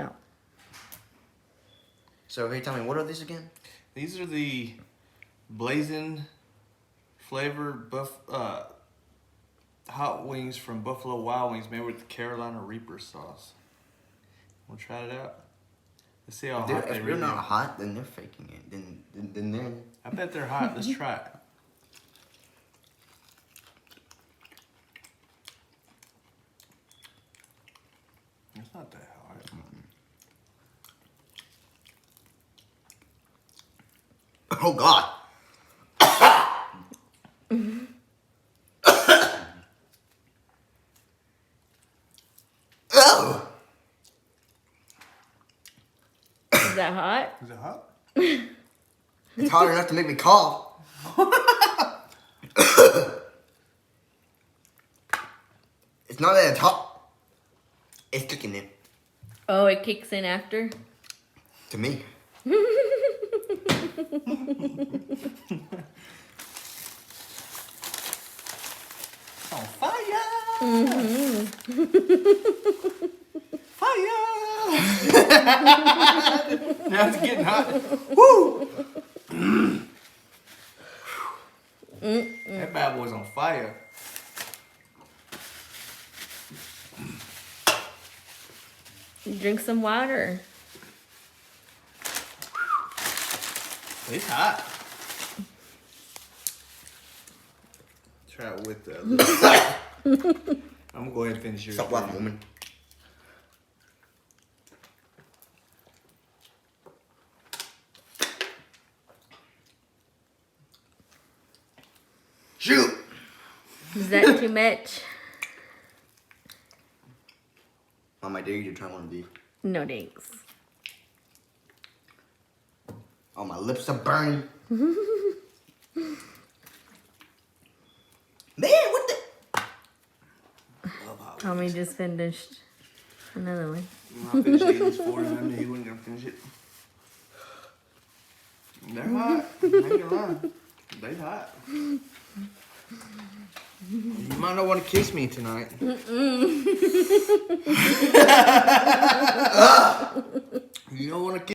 No. So, hey, tell me, what are these again? These are the blazing flavor hot wings from Buffalo Wild Wings made with the Carolina Reaper sauce. We'll try it out. Let's see how hot they If really they're not are. hot, then they're faking it. Then. I bet they're hot. Let's try it. It's not that hot. Oh God. Oh. Is that hot? Is it hot? It's hot enough to make me cough. It's not that it's hot. It's kicking in. Oh, it kicks in after? To me. On fire! Mm-hmm. Fire! Now it's getting hot. Woo! That bad boy's on fire. Drink some water. It's hot. Try it with the. I'm gonna go ahead and finish yours. Stop laughing, woman. Shoot! Is that too much? Mom, I dare you to try one of these. No thanks. Oh, my lips are burning. Man, what the? Tommy just finished another one. I'll finish eating this for him. I knew he wasn't gonna finish it. They're hot. I ain't gonna lie. They hot. You might not want to kiss me tonight. You don't want to kiss